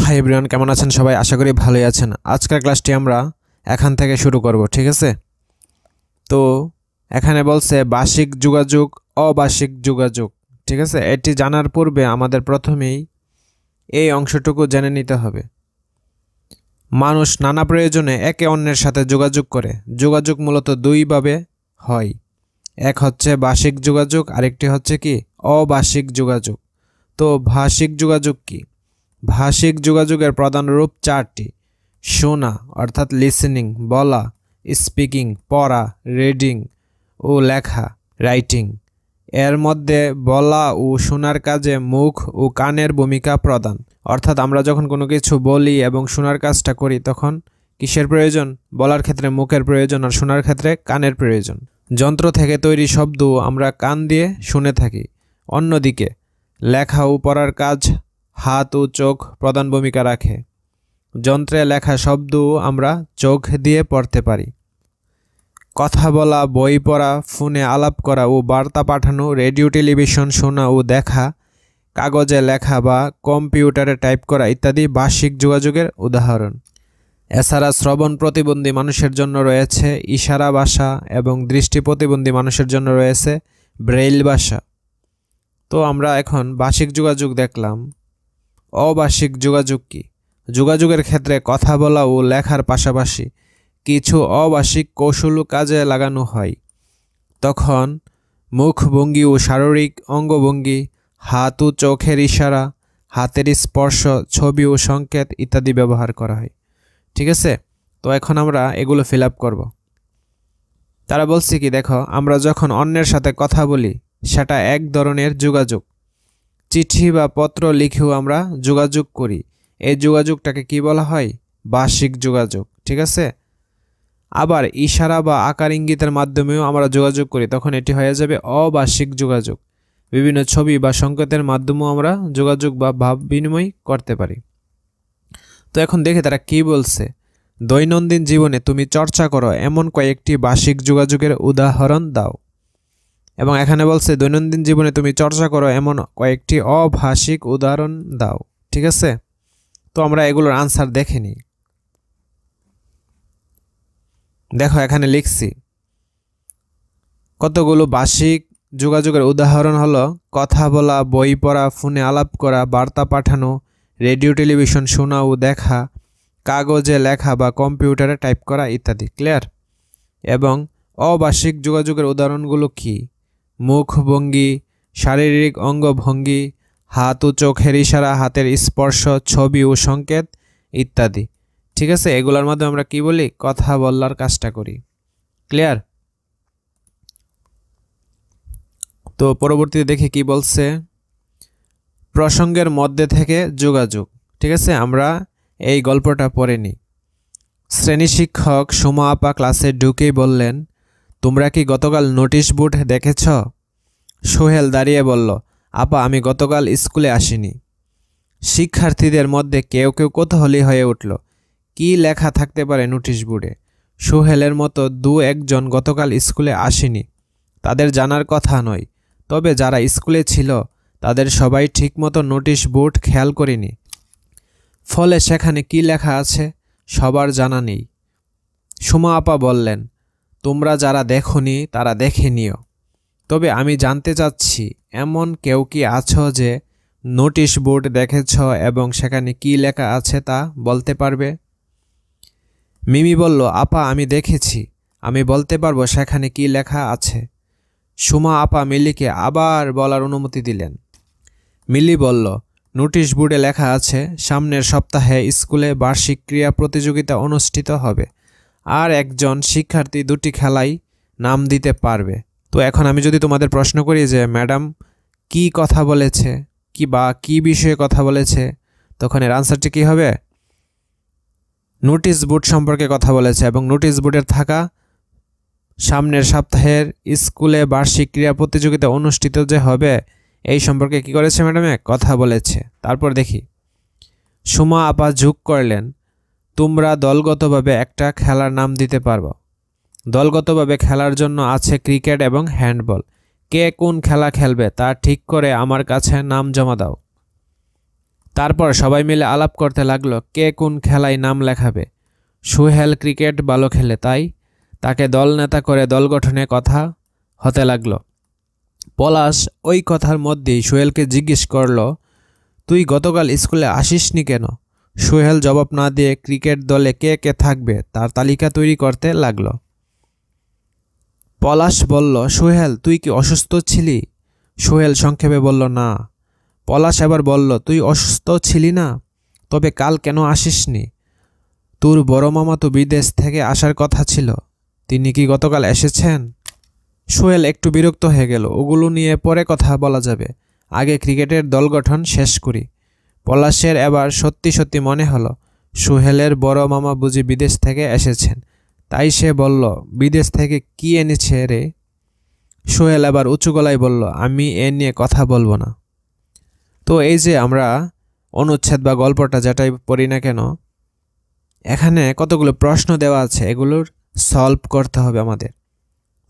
Hi everyone, কেমন আছেন সবাই? আশা করি ভালোই আছেন। আজকের ক্লাসটি আমরা এখান থেকে শুরু করব, ঠিক আছে? তো এখানে বলছে বার্ষিক যোগাযোগ, অবার্ষিক যোগাযোগ, ঠিক আছে? এটি জানার পূর্বে আমাদের প্রথমেই এই অংশটুকু জেনে নিতে হবে। মানুষ নানা প্রয়োজনে একে অন্যের সাথে যোগাযোগ করে। যোগাযোগ মূলত দুইভাবে হয়, এক হচ্ছে বার্ষিক যোগাযোগ, আরেকটি হচ্ছে কি অবার্ষিক যোগাযোগ। তো ভাষিক যোগাযোগ কি? ভাষিক যোগাযোগের প্রধান রূপ চারটি: শোনা অর্থাৎ লিসেনিং, বলা স্পিকিং, পড়া রিডিং ও লেখা রাইটিং। এর মধ্যে বলা ও শোনার কাজে মুখ ও কানের ভূমিকা প্রধান। অর্থাৎ আমরা যখন কোনো কিছু বলি এবং শোনার কাজটা করি তখন কিসের প্রয়োজন? বলার ক্ষেত্রে মুখের প্রয়োজন আর শোনার ক্ষেত্রে কানের প্রয়োজন। যন্ত্র থেকে তৈরি শব্দ আমরা কান দিয়ে শুনে থাকি। অন্যদিকে লেখা ও পড়ার কাজ হাত ও চোখ প্রধান ভূমিকা রাখে। যন্ত্রে লেখা শব্দ আমরা চোখ দিয়ে পড়তে পারি। কথা বলা, বই পড়া, ফোনে আলাপ করা ও বার্তা পাঠানো, রেডিও টেলিভিশন শোনা ও দেখা, কাগজে লেখা বা কম্পিউটারে টাইপ করা ইত্যাদি বার্ষিক যোগাযোগের উদাহরণ। এছাড়া শ্রবণ প্রতিবন্ধী মানুষের জন্য রয়েছে ইশারা ভাষা এবং দৃষ্টি প্রতিবন্ধী মানুষের জন্য রয়েছে ব্রেইল ভাষা। তো আমরা এখন বার্ষিক যোগাযোগ দেখলাম। অবার্ষিক যোগাযোগ কি? যোগাযোগের ক্ষেত্রে কথা বলা ও লেখার পাশাপাশি কিছু অবার্ষিক কৌশল কাজে লাগানো হয়। তখন মুখভঙ্গি ও শারীরিক অঙ্গভঙ্গি, হাত ও চোখের ইশারা, হাতের স্পর্শ, ছবি ও সংকেত ইত্যাদি ব্যবহার করা হয়, ঠিক আছে? তো এখন আমরা এগুলো ফিল আপ করবো। তারা বলছে কি, দেখো, আমরা যখন অন্যের সাথে কথা বলি সেটা এক ধরনের যোগাযোগ। চিঠি বা পত্র লিখেও আমরা যোগাযোগ করি। এই যোগাযোগটাকে কি বলা হয়? বার্ষিক যোগাযোগ, ঠিক আছে? আবার ইশারা বা আকার ইঙ্গিতের মাধ্যমেও আমরা যোগাযোগ করি, তখন এটি হয়ে যাবে অবার্ষিক যোগাযোগ। বিভিন্ন ছবি বা সংকেতের মাধ্যমেও আমরা যোগাযোগ বা ভাব বিনিময় করতে পারি। তো এখন দেখে তারা কি বলছে। দৈনন্দিন জীবনে তুমি চর্চা করো এমন কয়েকটি বার্ষিক যোগাযোগের উদাহরণ দাও। এবং এখানে বলছে দৈনন্দিন জীবনে তুমি চর্চা করো এমন কয়েকটি অভাষিক উদাহরণ দাও, ঠিক আছে? তো আমরা এগুলোর আনসার দেখে নিই। দেখো এখানে লিখছি কতগুলো বার্ষিক যোগাযোগের উদাহরণ হলো কথা বলা, বই পড়া, ফোনে আলাপ করা, বার্তা পাঠানো, রেডিও টেলিভিশন শোনা ও দেখা, কাগজে লেখা বা কম্পিউটারে টাইপ করা ইত্যাদি। ক্লিয়ার? এবং অবার্ষিক যোগাযোগের উদাহরণগুলো কি? মুখভঙ্গি, শারীরিক অঙ্গভঙ্গি, হাত ও চোখের ইশারা, হাতের স্পর্শ, ছবি ও সংকেত ইত্যাদি, ঠিক আছে? এগুলোর মাধ্যমে আমরা কি বলি? কথা বলার কাজটা করি। ক্লিয়ার? তো পরবর্তীতে দেখি কি বলছে। প্রসঙ্গের মধ্যে থেকে যোগাযোগ, ঠিক আছে? আমরা এই গল্পটা পড়ে নিই। শ্রেণী শিক্ষক সুমা আপা ক্লাসে ঢুকেই বললেন, তোমরা কি গতকাল নোটিশ বোর্ড দেখেছ? সোহেল দাঁড়িয়ে বলল, আপা আমি গতকাল স্কুলে আসিনি। শিক্ষার্থীদের মধ্যে কেউ কেউ কৌতূহলী হয়ে উঠল, কি লেখা থাকতে পারে নোটিশ বোর্ডে? সোহেলের মতো দু একজন গতকাল স্কুলে আসেনি, তাদের জানার কথা নয়। তবে যারা স্কুলে ছিল তাদের সবাই ঠিকমতো নোটিশ বোর্ড খেয়াল করেনি, ফলে সেখানে কি লেখা আছে সবার জানা নেই। সুমা আপা বললেন, তোমরা যারা দেখোনি তারা দেখে নিও। তবে আমি জানতে চাচ্ছি এমন কেউ কি আছো যে নোটিশ বোর্ড দেখেছ এবং সেখানে কি লেখা আছে তা বলতে পারবে? মিমি বলল, আপা আমি দেখেছি, আমি বলতে পারবো সেখানে কি লেখা আছে। সুমা আপা মিলিকে আবার বলার অনুমতি দিলেন। মিলি বলল, নোটিশ বোর্ডে লেখা আছে সামনের সপ্তাহে স্কুলে বার্ষিক ক্রীড়া প্রতিযোগিতা অনুষ্ঠিত হবে, আর একজন শিক্ষার্থী দুটি খেলায় নাম দিতে পারবে। তো এখন আমি যদি তোমাদের প্রশ্ন করি যে ম্যাডাম কি কথা বলেছে, কি বা কি বিষয়ে কথা বলেছে, তখন এর আনসারটি কী হবে? নোটিশ বোর্ড সম্পর্কে কথা বলেছে এবং নোটিশ বোর্ডের থাকা সামনের সপ্তাহের স্কুলে বার্ষিক ক্রীড়া প্রতিযোগিতা অনুষ্ঠিত যে হবে এই সম্পর্কে কি করেছে ম্যাডামে? কথা বলেছে। তারপর দেখি, সুমা আপা যোগ করলেন, তোমরা দলগতভাবে একটা খেলার নাম দিতে পারবো। দলগতভাবে খেলার জন্য আছে ক্রিকেট এবং হ্যান্ডবল। কে কোন খেলা খেলবে তা ঠিক করে আমার কাছে নাম জমা দাও। তারপর সবাই মিলে আলাপ করতে লাগলো কে কোন খেলায় নাম লেখাবে। সোহেল ক্রিকেট ভালো খেলে, তাই তাকে দল নেতা করে দল গঠনে কথা হতে লাগলো। পলাশ ওই কথার মধ্যেই সোহেলকে জিজ্ঞেস করলো, তুই গতকাল স্কুলে আসিসনি কেন? সোহেল জবাব না দিয়ে ক্রিকেট দলে কে কে থাকবে তার তালিকা তৈরি করতে লাগলো। পলাশ বলল, সোহেল তুই কি অসুস্থ ছিলি? সোহেল সংক্ষেপে বলল, না। পলাশ এবার বলল, তুই অসুস্থ ছিলি না? তবে কাল কেন আসিসনি? তোর বড় মামা তো বিদেশ থেকে আসার কথা ছিল, তিনি কি গতকাল এসেছেন? সোহেল একটু বিরক্ত হয়ে গেল, ওগুলো নিয়ে পরে কথা বলা যাবে, আগে ক্রিকেটের দল গঠন শেষ করি। পলাশের এবার সত্যি সত্যি মনে হলো সোহেলের বড় মামা বুঝি বিদেশ থেকে এসেছেন, তাই সে বলল, বিদেশ থেকে কি এনেছে রে? সোহেল এবার উঁচু গলায় বলল, আমি এ নিয়ে কথা বলবো না। তো এই যে আমরা অনুচ্ছেদ বা গল্পটা যেটাই পড়ি না কেন, এখানে কতগুলো প্রশ্ন দেওয়া আছে, এগুলোর সলভ করতে হবে আমাদের।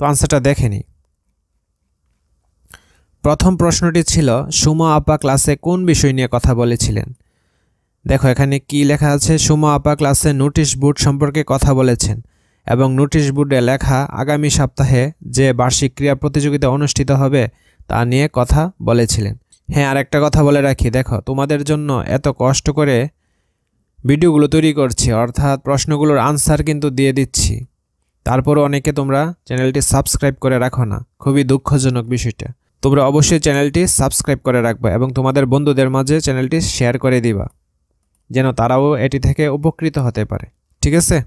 তো আনসারটা দেখে নিই। প্রথম প্রশ্নটি ছিল, সুমা আপা ক্লাসে কোন বিষয় নিয়ে কথা বলেছিলেন? দেখো এখানে কি লেখা আছে, সুমা আপা ক্লাসে নোটিশ বোর্ড সম্পর্কে কথা বলেছেন এবং নোটিশ বোর্ডে লেখা আগামী সপ্তাহে যে বার্ষিক ক্রীড়া প্রতিযোগিতা অনুষ্ঠিত হবে তা নিয়ে কথা বলেছিলেন। হ্যাঁ, আর একটা কথা বলে রাখি, দেখো তোমাদের জন্য এত কষ্ট করে ভিডিওগুলো তৈরি করছি, অর্থাৎ প্রশ্নগুলোর আনসার কিন্তু দিয়ে দিচ্ছি, তারপরও অনেকে তোমরা চ্যানেলটি সাবস্ক্রাইব করে রাখো না, খুবই দুঃখজনক বিষয়টা। তোমরা অবশ্যই চ্যানেলটি সাবস্ক্রাইব করে রাখবে এবং তোমাদের বন্ধুদের মাঝে চ্যানেলটি শেয়ার করে দিবা, যেন তারাও এটি থেকে উপকৃত হতে পারে, ঠিক আছে?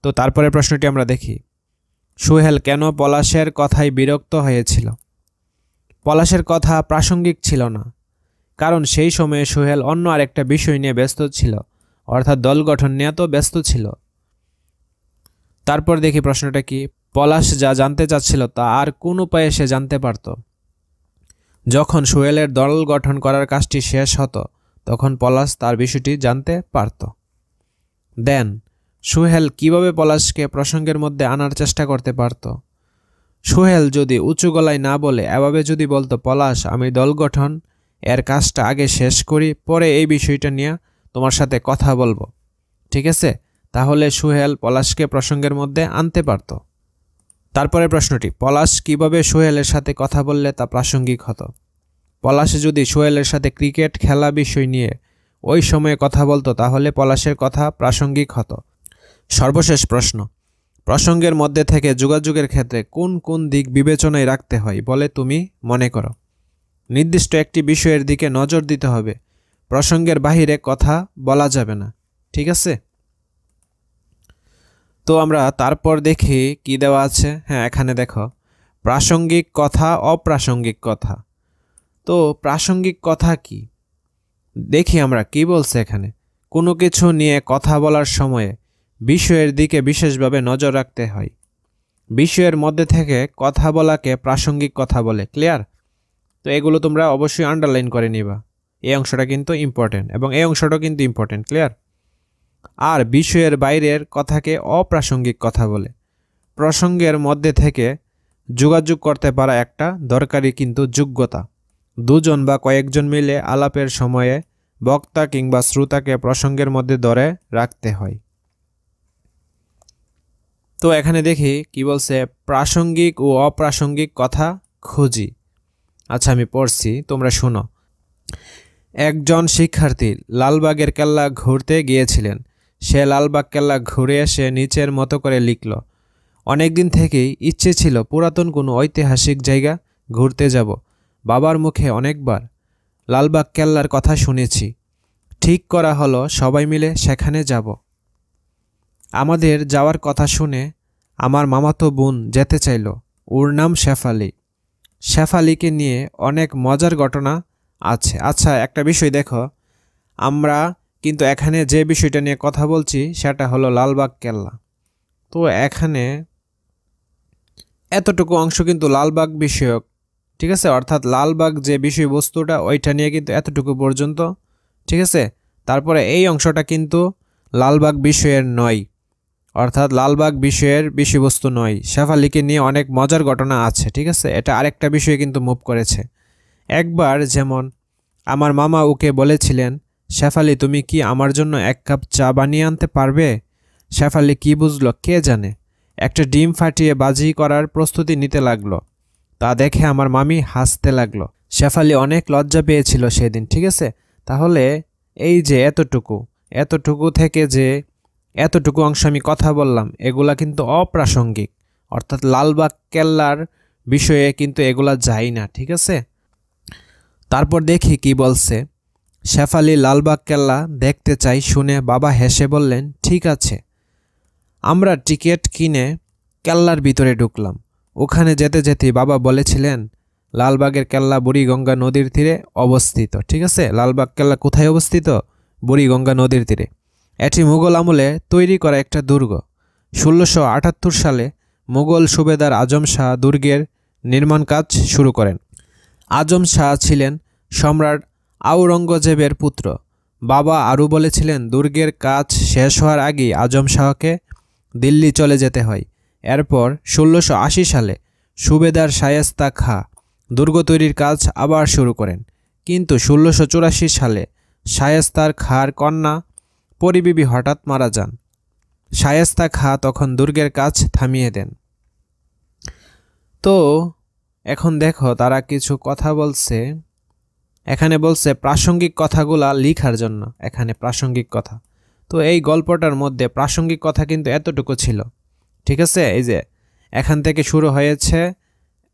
তো তারপরে প্রশ্নটি আমরা দেখি, সোহেল কেন পলাশের কথায় বিরক্ত হয়েছিল? পলাশের কথা প্রাসঙ্গিক ছিল না, কারণ সেই সময়ে সোহেল অন্য আরেকটা বিষয় নিয়ে ব্যস্ত ছিল, অর্থাৎ দল গঠন নিয়ে তো ব্যস্ত ছিল। তারপর দেখি প্রশ্নটা কি, পলাশ যা জানতে চাচ্ছিল তা আর কোন উপায়ে সে জানতে পারত? যখন সোহেলের দল গঠন করার কাজটি শেষ হতো তখন পলাশ তার বিষয়টি জানতে পারত। দেন সোহেল কিভাবে পলাশকে প্রসঙ্গের মধ্যে আনার চেষ্টা করতে পারত? সোহেল যদি উঁচু গলায় না বলে এভাবে যদি বলতো, পলাশ আমি দল গঠন এর কাজটা আগে শেষ করি, পরে এই বিষয়টা নিয়ে তোমার সাথে কথা বলবো, ঠিক আছে? তাহলে সোহেল পলাশকে প্রসঙ্গের মধ্যে আনতে পারত। তারপরে প্রশ্নটি, পলাশ কিভাবে সোহেলের সাথে কথা বললে তা প্রাসঙ্গিক হতো? পলাশ যদি সোহেলের সাথে ক্রিকেট খেলা বিষয় নিয়ে ওই সময়ে কথা বলতো তাহলে পলাশের কথা প্রাসঙ্গিক হতো। সর্বশেষ প্রশ্ন, প্রসঙ্গের মধ্যে থেকে যোগাযোগের ক্ষেত্রে কোন কোন দিক বিবেচনায় রাখতে হয় বলে তুমি মনে করো? নির্দিষ্ট একটি বিষয়ের দিকে নজর দিতে হবে, প্রসঙ্গের বাহিরে কথা বলা যাবে না, ঠিক আছে? তো আমরা তারপর দেখি কি দেওয়া আছে। হ্যাঁ, এখানে দেখো প্রাসঙ্গিক কথা, অপ্রাসঙ্গিক কথা। তো প্রাসঙ্গিক কথা কি দেখি আমরা, কি বলছে এখানে, কোনো কিছু নিয়ে কথা বলার সময়ে বিষয়ের দিকে বিশেষভাবে নজর রাখতে হয়, বিষয়ের মধ্যে থেকে কথা বলাকে প্রাসঙ্গিক কথা বলে। ক্লিয়ার? তো এগুলো তোমরা অবশ্যই আন্ডারলাইন করে নিবা, এই অংশটা কিন্তু ইম্পর্টেন্ট এবং এই অংশটাও কিন্তু ইম্পর্টেন্ট। ক্লিয়ার? আর বিষয়ের বাইরের কথাকে অপ্রাসঙ্গিক কথা বলে। প্রসঙ্গের মধ্যে থেকে যোগাযোগ করতে পারা একটা দরকারি কিন্তু যোগ্যতা। দুজন বা কয়েকজন মিলে আলাপের সময়ে বক্তা কিংবা শ্রোতাকে প্রসঙ্গের মধ্যে ধরে রাখতে হয়। তো এখানে দেখি কি বলছে, প্রাসঙ্গিক ও অপ্রাসঙ্গিক কথা খুঁজি। আচ্ছা, আমি পড়ছি, তোমরা শোনো। একজন শিক্ষার্থী লালবাগের কেল্লা ঘুরতে গিয়েছিলেন। সে লালবাগ কেল্লা ঘুরে এসে নিচের মতো করে লিখল, অনেকদিন থেকেই ইচ্ছে ছিল পুরাতন কোনো ঐতিহাসিক জায়গা ঘুরতে যাব। বাবার মুখে অনেকবার লালবাগ কেল্লার কথা শুনেছি। ঠিক করা হলো সবাই মিলে সেখানে যাব। আমাদের যাওয়ার কথা শুনে আমার মামাতো বোন যেতে চাইল। ওর নাম শেফালি। শেফালিকে নিয়ে অনেক মজার ঘটনা আছে। আচ্ছা, একটা বিষয় দেখো, আমরা কিন্তু এখানে যে বিষয়টা নিয়ে কথা বলছি সেটা হলো লালবাগ কেল্লা। তো এখানে এতটুকু অংশ কিন্তু লালবাগ বিষয়ক, ঠিক আছে? অর্থাৎ লালবাগ যে বিষয়বস্তুটা ওইটা নিয়ে কিন্তু এতটুকু পর্যন্ত, ঠিক আছে? তারপরে এই অংশটা কিন্তু লালবাগ বিষয়ের নয়, অর্থাৎ লালবাগ বিষয়ের বিষয়বস্তু নয়। শেফালিকে নিয়ে অনেক মজার ঘটনা আছে, ঠিক আছে? এটা আরেকটা বিষয়ে কিন্তু মুভ করেছে। একবার যেমন আমার মামা ওকে বলেছিলেন শেফালি, তুমি কি আমার জন্য 1 কাপ চা বানিয়ে আনতে পারবে? শেফালি কি বুঝলো কে জানে, একটা ডিম ফাটিয়ে বাজি করার প্রস্তুতি নিতে লাগলো। তা দেখে আমার মামি হাসতে লাগলো। শেফালি অনেক লজ্জা পেয়েছিল সেদিন, ঠিক আছে? তাহলে এই যে এতটুকু থেকে যে এতটুকু অংশ আমি কথা বললাম, এগুলা কিন্তু অপ্রাসঙ্গিক, অর্থাৎ লালবাগ কেল্লার বিষয়ে কিন্তু এগুলা যায় না, ঠিক আছে? তারপর দেখি কি বলছে। শেফালি লালবাগ কেল্লা দেখতে চাই শুনে বাবা হেসে বললেন, ঠিক আছে। আমরা টিকিট কিনে কেল্লার ভিতরে ঢুকলাম। ওখানে যেতে যেতেই বাবা বলেছিলেন, লালবাগের কেল্লা বুড়িগঙ্গা নদীর তীরে অবস্থিত, ঠিক আছে? লালবাগ কেল্লা কোথায় অবস্থিত? বুড়িগঙ্গা নদীর তীরে। এটি মুঘল আমলে তৈরি করা একটা দুর্গ। 1678 সালে মুঘল সুবেদার আজম শাহ দুর্গের নির্মাণ কাজ শুরু করেন। আজম শাহ ছিলেন সম্রাট আওরঙ্গজেবের পুত্র। বাবা আরও বলেছিলেন, দুর্গের কাজ শেষ হওয়ার আগেই আজম শাহকে দিল্লি চলে যেতে হয়। এরপর 1680 সালে সুবেদার শায়েস্তা খাঁ দুর্গ তৈরির কাজ আবার শুরু করেন। কিন্তু 1684 সালে শায়েস্তার খাঁর কন্যা পরিবিবি হঠাৎ মারা যান। শায়েস্তা খাঁ তখন দুর্গের কাজ থামিয়ে দেন। তো এখন দেখো তারা কিছু কথা বলছে। এখানে বলছে প্রাসঙ্গিক কথাগুলা লিখার জন্য, এখানে প্রাসঙ্গিক কথা। তো এই গল্পটার মধ্যে প্রাসঙ্গিক কথা কিন্তু এতটুকু ছিল, ঠিক আছে? এই যে এখান থেকে শুরু হয়েছে,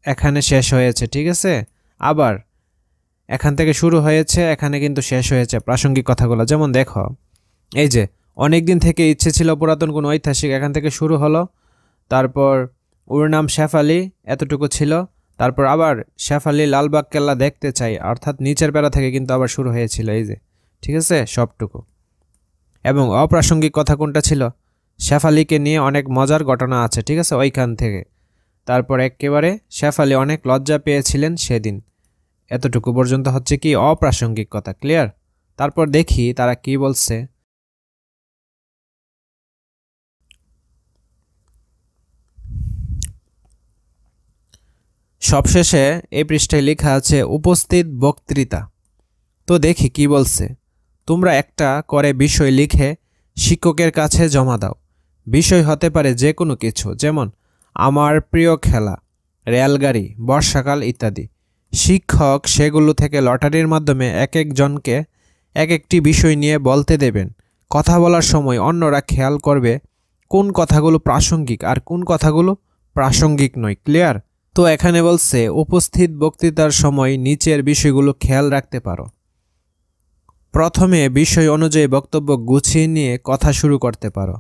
এখানে শেষ হয়েছে, ঠিক আছে? আবার এখান থেকে শুরু হয়েছে, এখানে কিন্তু শেষ হয়েছে প্রাসঙ্গিক কথাগুলো। যেমন দেখো, এই যে অনেক দিন থেকে ইচ্ছে ছিল পুরাতন কোনো ঐতিহাসিক, এখান থেকে শুরু হলো। তারপর ওর নাম শেফালি, এতটুকু ছিল। তারপর আবার শেফালি লালবাগ কেল্লা দেখতে চাই, অর্থাৎ নিচের বেলা থেকে কিন্তু আবার শুরু হয়েছিল, এই যে, ঠিক আছে? সবটুকু। এবং অপ্রাসঙ্গিক কথা কোনটা ছিল? শেফালিকে নিয়ে অনেক মজার ঘটনা আছে, ঠিক আছে? ওইখান থেকে। তারপর একেবারে শেফালি অনেক লজ্জা পেয়েছিলেন সেদিন। এতটুকু পর্যন্ত হচ্ছে কি অপ্রাসঙ্গিক কথা, ক্লিয়ার? তারপর দেখি তারা কি বলছে। সবশেষে এই পৃষ্ঠায় লেখা আছে উপস্থিত বক্তৃতা। তো দেখি কি বলছে। তোমরা একটা করে বিষয় লিখে শিক্ষকের কাছে জমা দাও। বিষয় হতে পারে যে কোনো কিছু, যেমন আমার প্রিয় খেলা, রেলগাড়ি, বর্ষাকাল ইত্যাদি। শিক্ষক সেগুলো থেকে লটারির মাধ্যমে এক একজনকে এক একটি বিষয় নিয়ে বলতে দেবেন। কথা বলার সময় অন্যরা খেয়াল করবে কোন কথাগুলো প্রাসঙ্গিক আর কোন কথাগুলো প্রাসঙ্গিক নয়, ক্লিয়ার? তো এখানে বলছে উপস্থিত বক্তৃতার সময় নিচের বিষয়গুলো খেয়াল রাখতে পারো। প্রথমে বিষয় অনুযায়ী বক্তব্য গুছিয়ে নিয়ে কথা শুরু করতে পারো।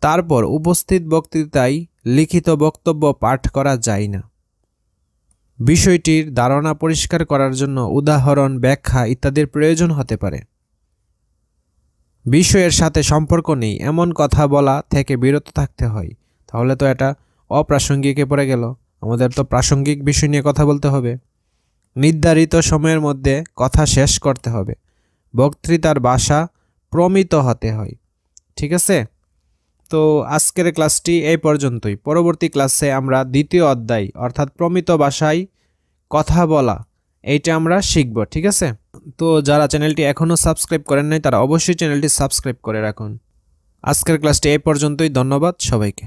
তারপর উপস্থিত বক্তৃতায় লিখিত বক্তব্য পাঠ করা যায় না। বিষয়টির ধারণা পরিষ্কার করার জন্য উদাহরণ, ব্যাখ্যা ইত্যাদির প্রয়োজন হতে পারে। বিষয়ের সাথে সম্পর্ক নেই এমন কথা বলা থেকে বিরত থাকতে হয়। তাহলে তো এটা অপ্রাসঙ্গিকে পড়ে গেল। আমাদের তো প্রাসঙ্গিক বিষয় নিয়ে কথা বলতে হবে। নির্ধারিত সময়ের মধ্যে কথা শেষ করতে হবে। বক্তৃতার ভাষা প্রমিত হতে হয়, ঠিক আছে? তো আজকের ক্লাসটি এই পর্যন্তই। পরবর্তী ক্লাসে আমরা দ্বিতীয় অধ্যায় অর্থাৎ প্রমিত ভাষায় কথা বলা, এইটা আমরা শিখব, ঠিক আছে? তো যারা চ্যানেলটি এখনও সাবস্ক্রাইব করেন নাই তারা অবশ্যই চ্যানেলটি সাবস্ক্রাইব করে রাখুন। আজকের ক্লাসটি এই পর্যন্তই। ধন্যবাদ সবাইকে।